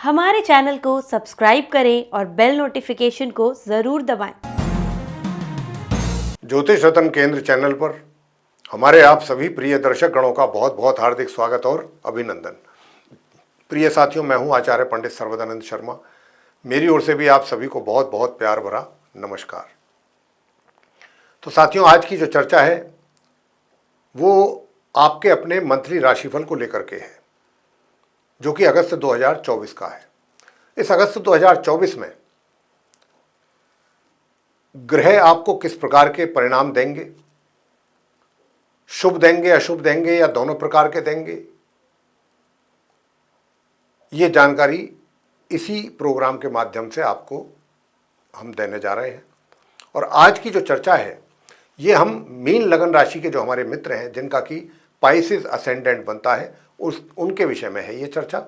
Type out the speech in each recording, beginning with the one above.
हमारे चैनल को सब्सक्राइब करें और बेल नोटिफिकेशन को ज़रूर दबाएं। ज्योतिष रत्न केंद्र चैनल पर हमारे आप सभी प्रिय दर्शक गणों का बहुत बहुत हार्दिक स्वागत और अभिनंदन। प्रिय साथियों, मैं हूं आचार्य पंडित सर्वदानंद शर्मा। मेरी ओर से भी आप सभी को बहुत बहुत प्यार भरा नमस्कार। तो साथियों, आज की जो चर्चा है वो आपके अपने मंथली राशिफल को लेकर के है, जो कि अगस्त 2024 का है। इस अगस्त 2024 में ग्रह आपको किस प्रकार के परिणाम देंगे, शुभ देंगे, अशुभ देंगे या दोनों प्रकार के देंगे, ये जानकारी इसी प्रोग्राम के माध्यम से आपको हम देने जा रहे हैं। और आज की जो चर्चा है ये हम मीन लगन राशि के जो हमारे मित्र हैं, जिनका कि पाइसेस असेंडेंट बनता है, उनके विषय में है ये चर्चा।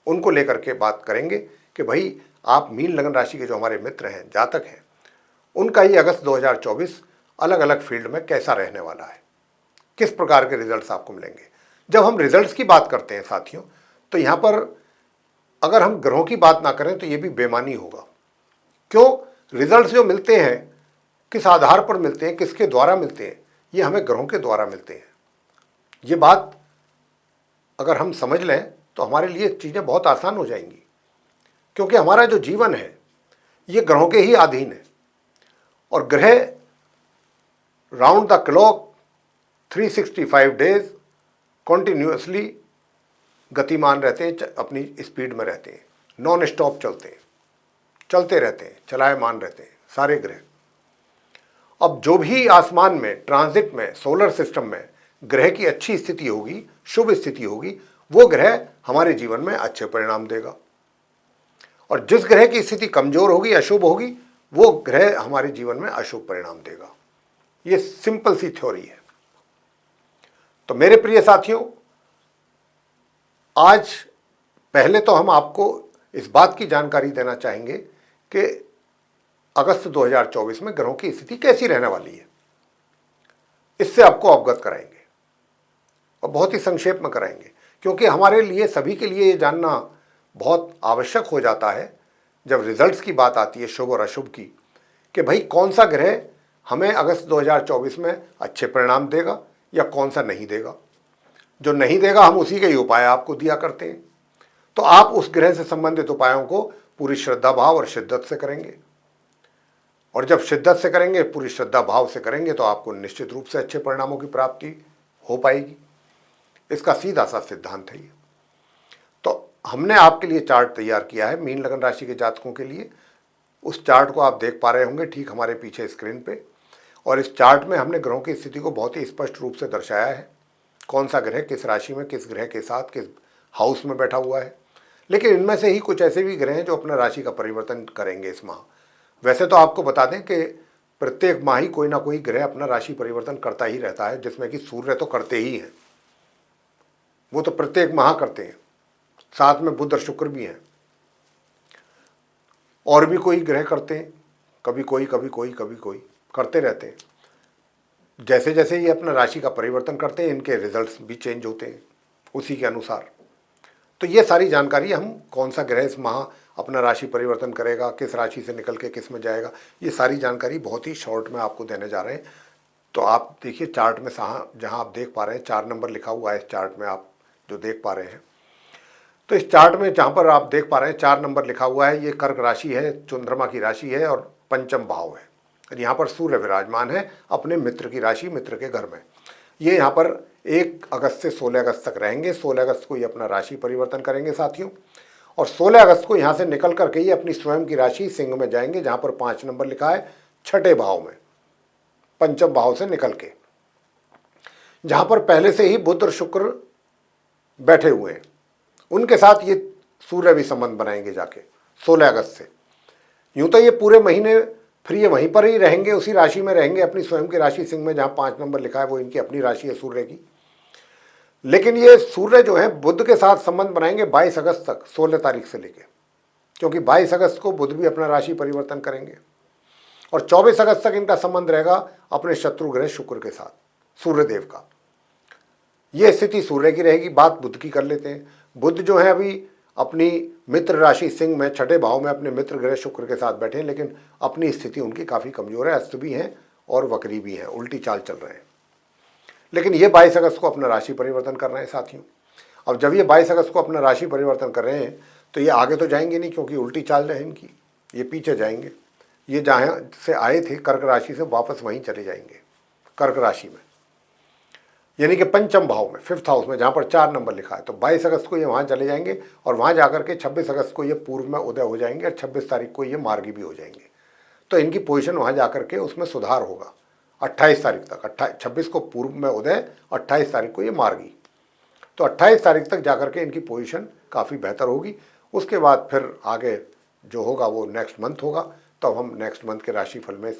उनको लेकर के बात करेंगे कि भाई आप मीन लगन राशि के जो हमारे मित्र हैं, जातक हैं, उनका ये अगस्त 2024 अलग अलग फील्ड में कैसा रहने वाला है, किस प्रकार के रिजल्ट्स आपको मिलेंगे। जब हम रिजल्ट्स की बात करते हैं साथियों, तो यहाँ पर अगर हम ग्रहों की बात ना करें तो ये भी बेमानी होगा। क्यों? रिजल्ट्स जो मिलते हैं किस आधार पर मिलते हैं, किसके द्वारा मिलते हैं, ये हमें ग्रहों के द्वारा मिलते हैं। ये बात अगर हम समझ लें तो हमारे लिए चीज़ें बहुत आसान हो जाएंगी, क्योंकि हमारा जो जीवन है ये ग्रहों के ही अधीन है। और ग्रह round the clock 365 days continuously गतिमान रहते हैं, अपनी स्पीड में रहते हैं, नॉन स्टॉप चलते हैं, चलते रहते हैं, चलायमान रहते हैं सारे ग्रह। अब जो भी आसमान में ट्रांजिट में सोलर सिस्टम में ग्रह की अच्छी स्थिति होगी, शुभ स्थिति होगी, वो ग्रह हमारे जीवन में अच्छे परिणाम देगा। और जिस ग्रह की स्थिति कमजोर होगी, अशुभ होगी, वो ग्रह हमारे जीवन में अशुभ परिणाम देगा। ये सिंपल सी थ्योरी है। तो मेरे प्रिय साथियों, आज पहले तो हम आपको इस बात की जानकारी देना चाहेंगे कि अगस्त 2024 में ग्रहों की स्थिति कैसी रहने वाली है। इससे आपको अवगत कराएंगे और बहुत ही संक्षेप में कराएंगे, क्योंकि हमारे लिए सभी के लिए ये जानना बहुत आवश्यक हो जाता है जब रिजल्ट्स की बात आती है, शुभ और अशुभ की, कि भाई कौन सा ग्रह हमें अगस्त 2024 में अच्छे परिणाम देगा या कौन सा नहीं देगा। जो नहीं देगा हम उसी के ही उपाय आपको दिया करते हैं। तो आप उस ग्रह से संबंधित उपायों को पूरी श्रद्धा भाव और शिद्दत से करेंगे। और जब शिद्दत से करेंगे, पूरी श्रद्धा भाव से करेंगे, तो आपको निश्चित रूप से अच्छे परिणामों की प्राप्ति हो पाएगी। इसका सीधा सा सिद्धांत है ये। तो हमने आपके लिए चार्ट तैयार किया है मीन लगन राशि के जातकों के लिए। उस चार्ट को आप देख पा रहे होंगे ठीक हमारे पीछे स्क्रीन पे। और इस चार्ट में हमने ग्रहों की स्थिति को बहुत ही स्पष्ट रूप से दर्शाया है, कौन सा ग्रह किस राशि में, किस ग्रह के साथ किस हाउस में बैठा हुआ है। लेकिन इनमें से ही कुछ ऐसे भी ग्रह हैं जो अपना राशि का परिवर्तन करेंगे इस माह। वैसे तो आपको बता दें कि प्रत्येक माह ही कोई ना कोई ग्रह अपना राशि परिवर्तन करता ही रहता है, जिसमें कि सूर्य तो करते ही हैं, वो तो प्रत्येक माह करते हैं, साथ में बुध और शुक्र भी हैं, और भी कोई ग्रह करते हैं, कभी कोई कभी कोई कभी कोई करते रहते हैं। जैसे जैसे ये अपना राशि का परिवर्तन करते हैं, इनके रिजल्ट्स भी चेंज होते हैं उसी के अनुसार। तो ये सारी जानकारी हम कौन सा ग्रह इस माह अपना राशि परिवर्तन करेगा, किस राशि से निकल के किस में जाएगा, ये सारी जानकारी बहुत ही शॉर्ट में आपको देने जा रहे हैं। तो आप देखिए चार्ट में जहाँ आप देख पा रहे हैं 4 नंबर लिखा हुआ है, इस चार्ट में आप जो देख पा रहे हैं, तो इस चार्ट में जहाँ पर आप देख पा रहे हैं 4 नंबर लिखा हुआ है, ये कर्क राशि है, चंद्रमा की राशि है और पंचम भाव है। और यहाँ पर सूर्य विराजमान है अपने मित्र की राशि, मित्र के घर में। ये यहाँ पर 1 अगस्त से 16 अगस्त तक रहेंगे। 16 अगस्त को ये अपना राशि परिवर्तन करेंगे साथियों, और 16 अगस्त को यहाँ से निकल करके ये अपनी स्वयं की राशि सिंह में जाएंगे, जहाँ पर 5 नंबर लिखा है, छठे भाव में, पंचम भाव से निकल के, जहाँ पर पहले से ही बुध और शुक्र बैठे हुए हैं। उनके साथ ये सूर्य भी संबंध बनाएंगे जाके 16 अगस्त से। यूं तो ये पूरे महीने फिर ये वहीं पर ही रहेंगे, उसी राशि में रहेंगे, अपनी स्वयं की राशि सिंह में, जहाँ 5 नंबर लिखा है वो इनकी अपनी राशि है सूर्य की। लेकिन ये सूर्य जो है बुध के साथ संबंध बनाएंगे 22 अगस्त तक, 16 तारीख से लेके, क्योंकि 22 अगस्त को बुध भी अपना राशि परिवर्तन करेंगे। और 24 अगस्त तक इनका संबंध रहेगा अपने शत्रु ग्रह शुक्र के साथ, सूर्यदेव का। ये स्थिति सूर्य की रहेगी। बात बुध की कर लेते हैं। बुध जो है अभी अपनी मित्र राशि सिंह में छठे भाव में अपने मित्र ग्रह शुक्र के साथ बैठे हैं, लेकिन अपनी स्थिति उनकी काफ़ी कमज़ोर है, अस्त भी हैं और वक्री भी हैं, उल्टी चाल चल रहे हैं। लेकिन ये 22 अगस्त को अपना राशि परिवर्तन कर रहे हैं साथियों। अब जब ये 22 अगस्त को अपना राशि परिवर्तन कर रहे हैं तो ये आगे तो जाएंगे नहीं, क्योंकि उल्टी चाल है इनकी, ये पीछे जाएंगे। ये जहाँ से आए थे कर्क राशि से वापस वहीं चले जाएंगे, कर्क राशि में, यानी कि पंचम भाव में, 5th हाउस में, जहाँ पर 4 नंबर लिखा है। तो 22 अगस्त को ये वहाँ चले जाएंगे और वहाँ जाकर के 26 अगस्त को ये पूर्व में उदय हो जाएंगे और 26 तारीख को ये मार्गी भी हो जाएंगे। तो इनकी पोजीशन वहाँ जाकर के उसमें सुधार होगा 28 तारीख तक। 26 को पूर्व में उदय, 28 तारीख को ये मार्गी। तो 28 तारीख तक जाकर के इनकी पोजीशन काफ़ी बेहतर होगी। उसके बाद फिर आगे जो होगा वो नेक्स्ट मंथ होगा, तब हम नेक्स्ट मंथ के राशिफल में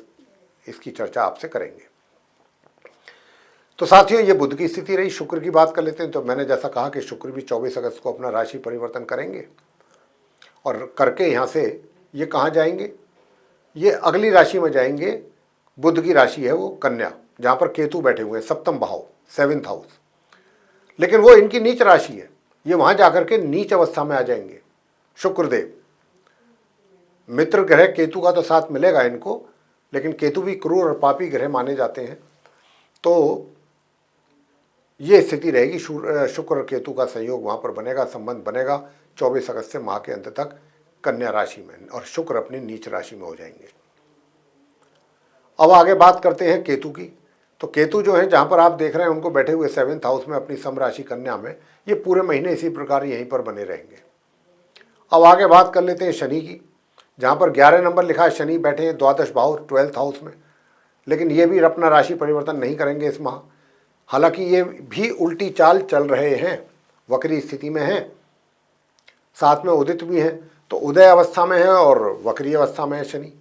इसकी चर्चा आपसे करेंगे। तो साथियों, ये बुध की स्थिति रही। शुक्र की बात कर लेते हैं। तो मैंने जैसा कहा कि शुक्र भी 24 अगस्त को अपना राशि परिवर्तन करेंगे और करके यहाँ से ये कहाँ जाएंगे, ये अगली राशि में जाएंगे। बुध की राशि है वो कन्या, जहाँ पर केतु बैठे हुए हैं, सप्तम भाव, 7th हाउस। लेकिन वो इनकी नीच राशि है, ये वहाँ जाकर के नीच अवस्था में आ जाएंगे। शुक्रदेव मित्र ग्रह केतु का तो साथ मिलेगा इनको, लेकिन केतु भी क्रूर और पापी ग्रह माने जाते हैं। तो ये स्थिति रहेगी, शुक्र और केतु का संयोग वहाँ पर बनेगा, संबंध बनेगा 24 अगस्त से माह के अंत तक कन्या राशि में, और शुक्र अपनी नीच राशि में हो जाएंगे। अब आगे बात करते हैं केतु की। तो केतु जो है, जहाँ पर आप देख रहे हैं उनको बैठे हुए 7th हाउस में अपनी सम राशि कन्या में, ये पूरे महीने इसी प्रकार यहीं पर बने रहेंगे। अब आगे बात कर लेते हैं शनि की, जहाँ पर 11 नंबर लिखा है, शनि बैठे हैं द्वादश भाव 12th हाउस में। लेकिन ये भी अपना राशि परिवर्तन नहीं करेंगे इस माह, हालांकि ये भी उल्टी चाल चल रहे हैं, वक्री स्थिति में हैं, साथ में उदित भी हैं। तो उदय अवस्था में है और वक्री अवस्था में है शनि।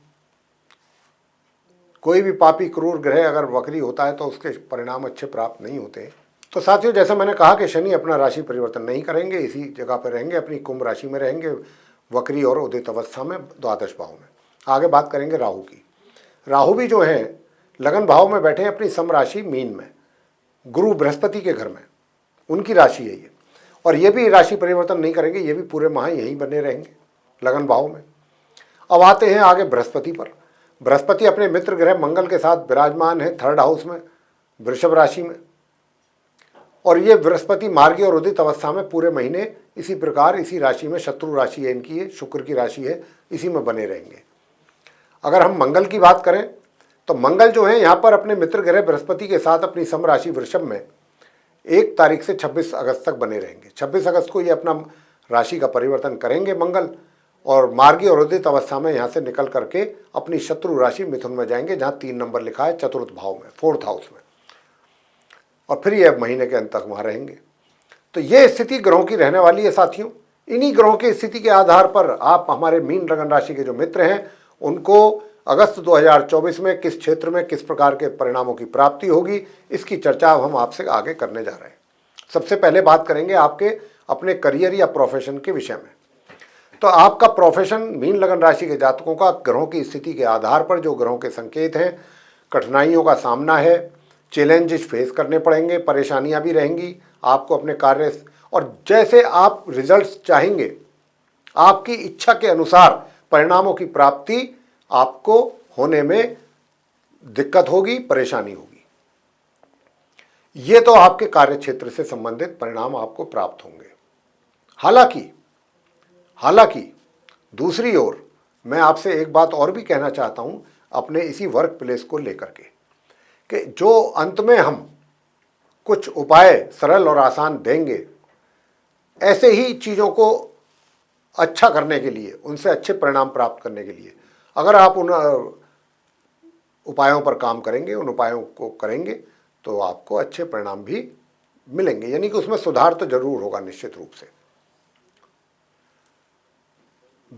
कोई भी पापी क्रूर ग्रह अगर वक्री होता है तो उसके परिणाम अच्छे प्राप्त नहीं होते। तो साथियों, जैसा मैंने कहा कि शनि अपना राशि परिवर्तन नहीं करेंगे, इसी जगह पर रहेंगे, अपनी कुंभ राशि में रहेंगे, वक्री और उदित अवस्था में, द्वादश भाव में। आगे बात करेंगे राहु की। राहु भी जो है लगन भाव में बैठे हैं, अपनी सम राशि मीन में, गुरु बृहस्पति के घर में, उनकी राशि है ये, और ये भी राशि परिवर्तन नहीं करेंगे, ये भी पूरे माह यहीं बने रहेंगे लगन भाव में। अब आते हैं आगे बृहस्पति पर। बृहस्पति अपने मित्र ग्रह मंगल के साथ विराजमान है 3rd हाउस में, वृषभ राशि में, और ये बृहस्पति मार्गी और उदित अवस्था में पूरे महीने इसी प्रकार इसी राशि में, शत्रु राशि है इनकी, ये शुक्र की राशि है, इसी में बने रहेंगे। अगर हम मंगल की बात करें तो मंगल जो है यहाँ पर अपने मित्र ग्रह बृहस्पति के साथ अपनी सम राशि वृषभ में 1 तारीख से 26 अगस्त तक बने रहेंगे। 26 अगस्त को ये अपना राशि का परिवर्तन करेंगे मंगल, और मार्गी और उदित अवस्था में यहाँ से निकल करके अपनी शत्रु राशि मिथुन में जाएंगे, जहाँ 3 नंबर लिखा है 4th भाव में, 4th हाउस में, और फिर ये महीने के अंत तक वहाँ रहेंगे। तो ये स्थिति ग्रहों की रहने वाली है साथियों। इन्हीं ग्रहों की स्थिति के आधार पर आप हमारे मीन लगन राशि के जो मित्र हैं उनको अगस्त 2024 में किस क्षेत्र में किस प्रकार के परिणामों की प्राप्ति होगी, इसकी चर्चा अब हम आपसे आगे करने जा रहे हैं। सबसे पहले बात करेंगे आपके अपने करियर या प्रोफेशन के विषय में। तो आपका प्रोफेशन, मीन लगन राशि के जातकों का ग्रहों की स्थिति के आधार पर जो ग्रहों के संकेत हैं, कठिनाइयों का सामना है, चैलेंजेस फेस करने पड़ेंगे, परेशानियां भी रहेंगी आपको अपने कार्य, और जैसे आप रिजल्ट्स चाहेंगे, आपकी इच्छा के अनुसार परिणामों की प्राप्ति आपको होने में दिक्कत होगी, परेशानी होगी। ये तो आपके कार्य क्षेत्र से संबंधित परिणाम आपको प्राप्त होंगे। हालांकि दूसरी ओर मैं आपसे एक बात और भी कहना चाहता हूं अपने इसी वर्क प्लेस को लेकर के, कि जो अंत में हम कुछ उपाय सरल और आसान देंगे, ऐसे ही चीज़ों को अच्छा करने के लिए, उनसे अच्छे परिणाम प्राप्त करने के लिए अगर आप उन उपायों पर काम करेंगे, उन उपायों को करेंगे, तो आपको अच्छे परिणाम भी मिलेंगे। यानी कि उसमें सुधार तो जरूर होगा, निश्चित रूप से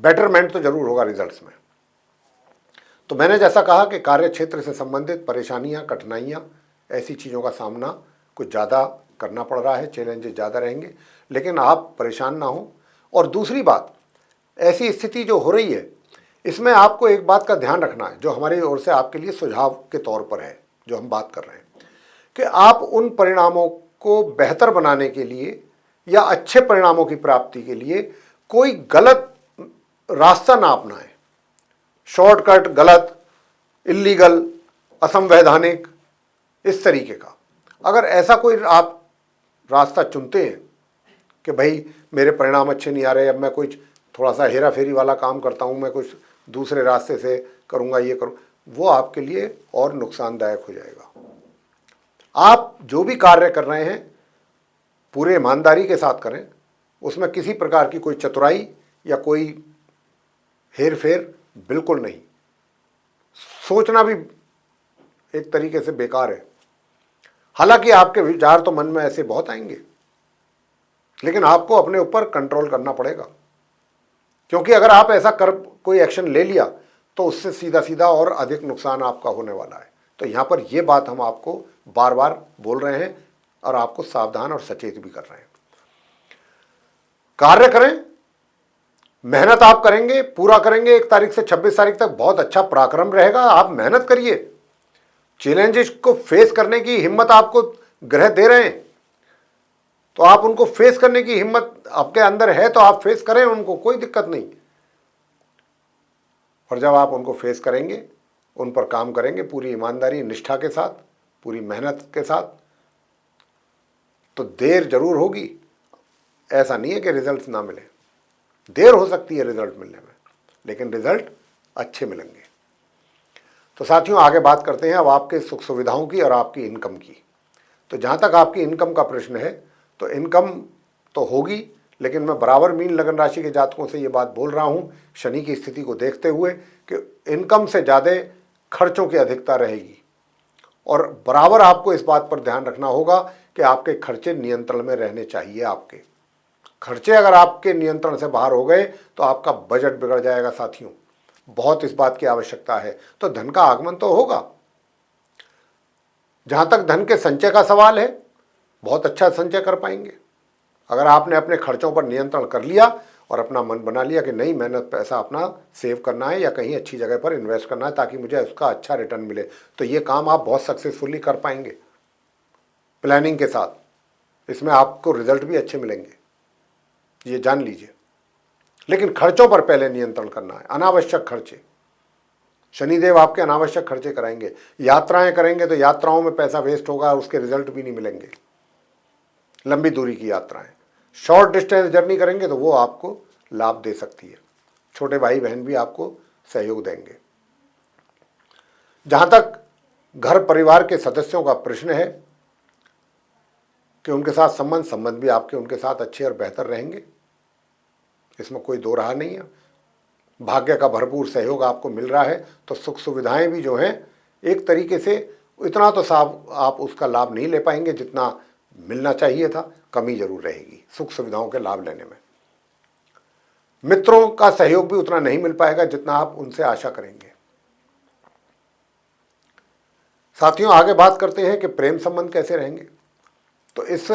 बेटरमेंट तो जरूर होगा रिजल्ट्स में। तो मैंने जैसा कहा कि कार्य क्षेत्र से संबंधित परेशानियां, कठिनाइयां, ऐसी चीज़ों का सामना कुछ ज़्यादा करना पड़ रहा है, चैलेंजेस ज़्यादा रहेंगे, लेकिन आप परेशान ना हो। और दूसरी बात, ऐसी स्थिति जो हो रही है इसमें आपको एक बात का ध्यान रखना है, जो हमारी ओर से आपके लिए सुझाव के तौर पर है, जो हम बात कर रहे हैं, कि आप उन परिणामों को बेहतर बनाने के लिए या अच्छे परिणामों की प्राप्ति के लिए कोई गलत रास्ता ना अपनाएं, शॉर्टकट, गलत, इल्लीगल, असंवैधानिक, इस तरीके का। अगर ऐसा कोई आप रास्ता चुनते हैं कि भाई मेरे परिणाम अच्छे नहीं आ रहे, अब मैं कोई थोड़ा सा हेरा फेरी वाला काम करता हूँ, मैं कुछ दूसरे रास्ते से करूँगा, ये करूँ, वो आपके लिए और नुकसानदायक हो जाएगा। आप जो भी कार्य कर रहे हैं पूरे ईमानदारी के साथ करें, उसमें किसी प्रकार की कोई चतुराई या कोई हेर फेर बिल्कुल नहीं। सोचना भी एक तरीके से बेकार है। हालांकि आपके विचार तो मन में ऐसे बहुत आएंगे, लेकिन आपको अपने ऊपर कंट्रोल करना पड़ेगा, क्योंकि अगर आप ऐसा कर कोई एक्शन ले लिया तो उससे सीधा सीधा और अधिक नुकसान आपका होने वाला है। तो यहाँ पर ये बात हम आपको बार बार बोल रहे हैं और आपको सावधान और सचेत भी कर रहे हैं। कार्य करें, मेहनत आप करेंगे, पूरा करेंगे। 1 तारीख से 26 तारीख तक बहुत अच्छा पराक्रम रहेगा। आप मेहनत करिए, चैलेंजेस को फेस करने की हिम्मत आपको ग्रह दे रहे हैं, तो आप उनको फेस करने की हिम्मत आपके अंदर है तो आप फेस करें उनको, कोई दिक्कत नहीं। और जब आप उनको फेस करेंगे, उन पर काम करेंगे पूरी ईमानदारी, निष्ठा के साथ, पूरी मेहनत के साथ, तो देर जरूर होगी। ऐसा नहीं है कि रिजल्ट ना मिले, देर हो सकती है रिजल्ट मिलने में, लेकिन रिजल्ट अच्छे मिलेंगे। तो साथियों, आगे बात करते हैं अब आपके सुख सुविधाओं की और आपकी इनकम की। तो जहाँ तक आपकी इनकम का प्रश्न है, तो इनकम तो होगी, लेकिन मैं बराबर मीन लगन राशि के जातकों से ये बात बोल रहा हूँ, शनि की स्थिति को देखते हुए, कि इनकम से ज़्यादा खर्चों की अधिकता रहेगी। और बराबर आपको इस बात पर ध्यान रखना होगा कि आपके खर्चे नियंत्रण में रहने चाहिए। आपके खर्चे अगर आपके नियंत्रण से बाहर हो गए तो आपका बजट बिगड़ जाएगा साथियों, बहुत इस बात की आवश्यकता है। तो धन का आगमन तो होगा। जहां तक धन के संचय का सवाल है, बहुत अच्छा संचय कर पाएंगे अगर आपने अपने खर्चों पर नियंत्रण कर लिया और अपना मन बना लिया कि नहीं, मैंने पैसा अपना सेव करना है या कहीं अच्छी जगह पर इन्वेस्ट करना है ताकि मुझे उसका अच्छा रिटर्न मिले। तो ये काम आप बहुत सक्सेसफुली कर पाएंगे प्लानिंग के साथ। इसमें आपको रिजल्ट भी अच्छे मिलेंगे, ये जान लीजिए। लेकिन खर्चों पर पहले नियंत्रण करना है, अनावश्यक खर्चे। शनिदेव आपके अनावश्यक खर्चे कराएंगे। यात्राएं करेंगे तो यात्राओं में पैसा वेस्ट होगा, उसके रिजल्ट भी नहीं मिलेंगे। लंबी दूरी की यात्राएं, शॉर्ट डिस्टेंस जर्नी करेंगे तो वो आपको लाभ दे सकती है। छोटे भाई बहन भी आपको सहयोग देंगे। जहां तक घर परिवार के सदस्यों का प्रश्न है कि उनके साथ संबंध भी आपके उनके साथ अच्छे और बेहतर रहेंगे, इसमें कोई दो राह नहीं है। भाग्य का भरपूर सहयोग आपको मिल रहा है, तो सुख सुविधाएं भी जो हैं एक तरीके से इतना तो साफ आप उसका लाभ नहीं ले पाएंगे जितना मिलना चाहिए था, कमी जरूर रहेगी सुख सुविधाओं के लाभ लेने में। मित्रों का सहयोग भी उतना नहीं मिल पाएगा जितना आप उनसे आशा करेंगे। साथियों, आगे बात करते हैं कि प्रेम संबंध कैसे रहेंगे। तो इस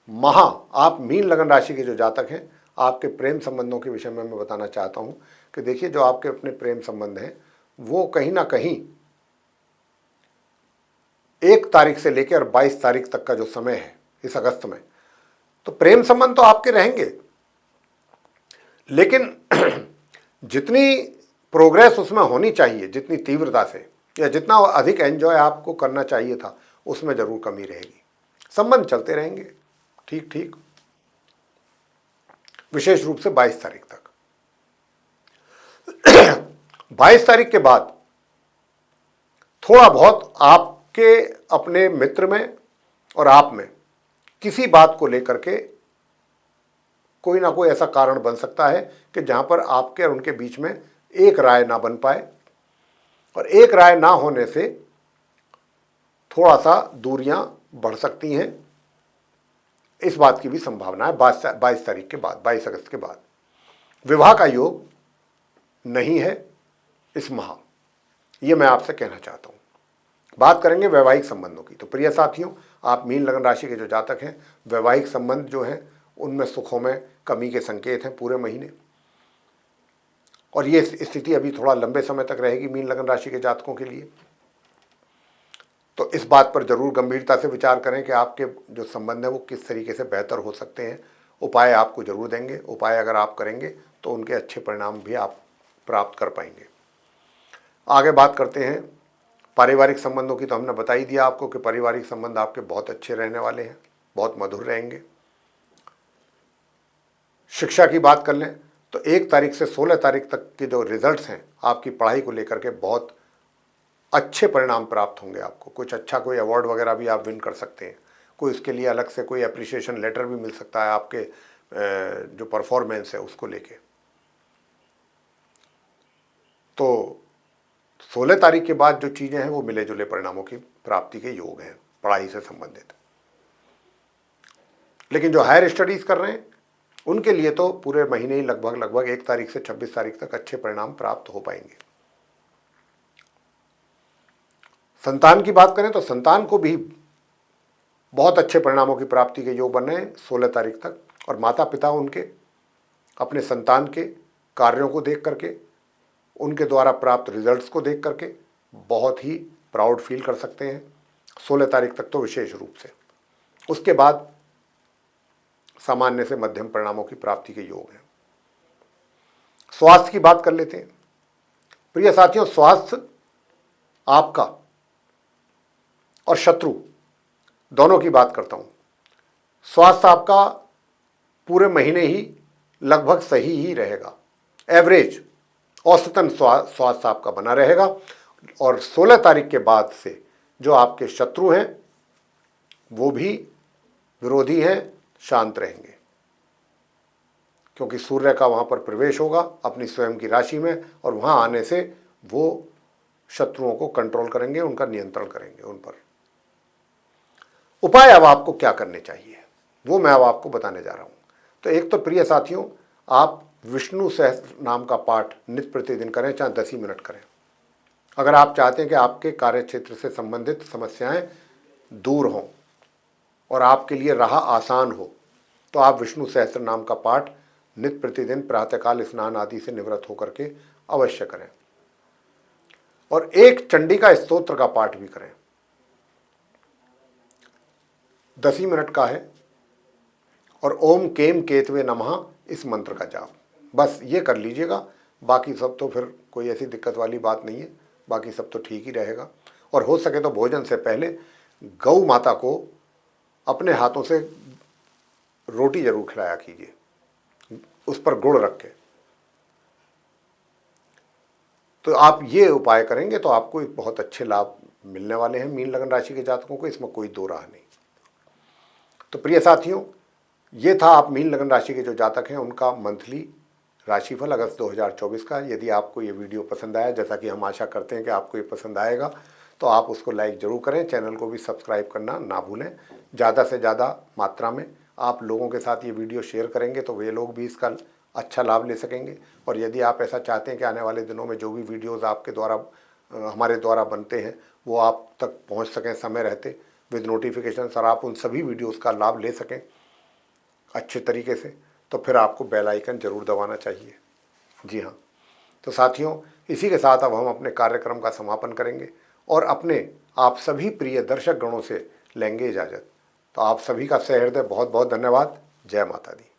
माह आप मीन लगन राशि के जो जातक हैं, आपके प्रेम संबंधों के विषय में मैं बताना चाहता हूं कि देखिए, जो आपके अपने प्रेम संबंध हैं वो कहीं ना कहीं 1 तारीख से लेकर 22 तारीख तक का जो समय है इस अगस्त में, तो प्रेम संबंध तो आपके रहेंगे, लेकिन जितनी प्रोग्रेस उसमें होनी चाहिए, जितनी तीव्रता से या जितना अधिक एंजॉय आपको करना चाहिए था, उसमें जरूर कमी रहेगी। संबंध चलते रहेंगे ठीक ठीक, विशेष रूप से 22 तारीख तक। 22 तारीख के बाद थोड़ा बहुत आपके अपने मित्र में और आप में किसी बात को लेकर के कोई ना कोई ऐसा कारण बन सकता है कि जहां पर आपके और उनके बीच में एक राय ना बन पाए, और एक राय ना होने से थोड़ा सा दूरियां बढ़ सकती हैं। इस बात की भी संभावना है 22 तारीख के बाद, 22 अगस्त के बाद। विवाह का योग नहीं है इस माह, ये मैं आपसे कहना चाहता हूं। बात करेंगे वैवाहिक संबंधों की। तो प्रिय साथियों, आप मीन लगन राशि के जो जातक हैं, वैवाहिक संबंध जो हैं उनमें सुखों में कमी के संकेत हैं पूरे महीने, और ये स्थिति अभी थोड़ा लंबे समय तक रहेगी मीन लगन राशि के जातकों के लिए। तो इस बात पर जरूर गंभीरता से विचार करें कि आपके जो संबंध है वो किस तरीके से बेहतर हो सकते हैं उपाय आपको जरूर देंगे। उपाय अगर आप करेंगे तो उनके अच्छे परिणाम भी आप प्राप्त कर पाएंगे। आगे बात करते हैं पारिवारिक संबंधों की। तो हमने बता ही दिया आपको कि पारिवारिक संबंध आपके बहुत अच्छे रहने वाले हैं, बहुत मधुर रहेंगे। शिक्षा की बात कर लें तो 1 तारीख से 16 तारीख तक के जो रिजल्ट्स हैं आपकी पढ़ाई को लेकर के बहुत अच्छे परिणाम प्राप्त होंगे। आपको कुछ अच्छा कोई अवार्ड वगैरह भी आप विन कर सकते हैं। कोई इसके लिए अलग से कोई अप्रिसिएशन लेटर भी मिल सकता है आपके जो परफॉर्मेंस है उसको लेके। तो 16 तारीख के बाद जो चीज़ें हैं वो मिले जुले परिणामों की प्राप्ति के योग हैं पढ़ाई से संबंधित। लेकिन जो हायर स्टडीज़ कर रहे हैं उनके लिए तो पूरे महीने ही लगभग 1 तारीख से 26 तारीख तक अच्छे परिणाम प्राप्त हो पाएंगे। संतान की बात करें तो संतान को भी बहुत अच्छे परिणामों की प्राप्ति के योग बन रहे हैं 16 तारीख तक। और माता पिता उनके अपने संतान के कार्यों को देख करके, उनके द्वारा प्राप्त रिजल्ट्स को देख करके बहुत ही प्राउड फील कर सकते हैं 16 तारीख तक तो विशेष रूप से। उसके बाद सामान्य से मध्यम परिणामों की प्राप्ति के योग हैं। स्वास्थ्य की बात कर लेते हैं। प्रिय साथियों, स्वास्थ्य आपका और शत्रु दोनों की बात करता हूं। स्वास्थ्य आपका पूरे महीने ही लगभग सही ही रहेगा, एवरेज औसतन स्वास्थ्य आपका बना रहेगा। और 16 तारीख के बाद से जो आपके शत्रु हैं वो भी विरोधी हैं, शांत रहेंगे, क्योंकि सूर्य का वहां पर प्रवेश होगा अपनी स्वयं की राशि में, और वहां आने से वो शत्रुओं को कंट्रोल करेंगे, उनका नियंत्रण करेंगे उन पर। उपाय अब आपको क्या करने चाहिए वो मैं अब आपको बताने जा रहा हूं। तो एक तो प्रिय साथियों, आप विष्णु सहस्त्र नाम का पाठ नित्य प्रतिदिन करें, चाहे 10 ही मिनट करें। अगर आप चाहते हैं कि आपके कार्य क्षेत्र से संबंधित समस्याएं दूर हों और आपके लिए राह आसान हो, तो आप विष्णु सहस्त्र नाम का पाठ नित्य प्रतिदिन प्रातःकाल स्नान आदि से निवृत्त होकर के अवश्य करें। और एक चंडी का स्तोत्र का पाठ भी करें, 10 ही मिनट का है। और ओम केम केतवे नमः इस मंत्र का जाप, बस ये कर लीजिएगा। बाकी सब तो फिर कोई ऐसी दिक्कत वाली बात नहीं है, बाकी सब तो ठीक ही रहेगा। और हो सके तो भोजन से पहले गौ माता को अपने हाथों से रोटी जरूर खिलाया कीजिए, उस पर गुड़ रख के। तो आप ये उपाय करेंगे तो आपको एक बहुत अच्छे लाभ मिलने वाले हैं मीन लगन राशि के जातकों को, इसमें कोई दो राह नहीं। तो प्रिय साथियों, ये था आप मीन लगन राशि के जो जातक हैं उनका मंथली राशिफल अगस्त 2024 का। यदि आपको ये वीडियो पसंद आया, जैसा कि हम आशा करते हैं कि आपको ये पसंद आएगा, तो आप उसको लाइक ज़रूर करें, चैनल को भी सब्सक्राइब करना ना भूलें। ज़्यादा से ज़्यादा मात्रा में आप लोगों के साथ ये वीडियो शेयर करेंगे तो वे लोग भी इसका अच्छा लाभ ले सकेंगे। और यदि आप ऐसा चाहते हैं कि आने वाले दिनों में जो भी वीडियोज़ आपके द्वारा हमारे द्वारा बनते हैं वो आप तक पहुँच सकें समय रहते विद नोटिफिकेशन, और आप उन सभी वीडियोज़ का लाभ ले सकें अच्छे तरीके से, तो फिर आपको बेल आइकन जरूर दबाना चाहिए। जी हाँ, तो साथियों, इसी के साथ अब हम अपने कार्यक्रम का समापन करेंगे और अपने आप सभी प्रिय दर्शक गणों से लेंगे इजाज़त। तो आप सभी का सहृदय बहुत बहुत धन्यवाद। जय माता दी।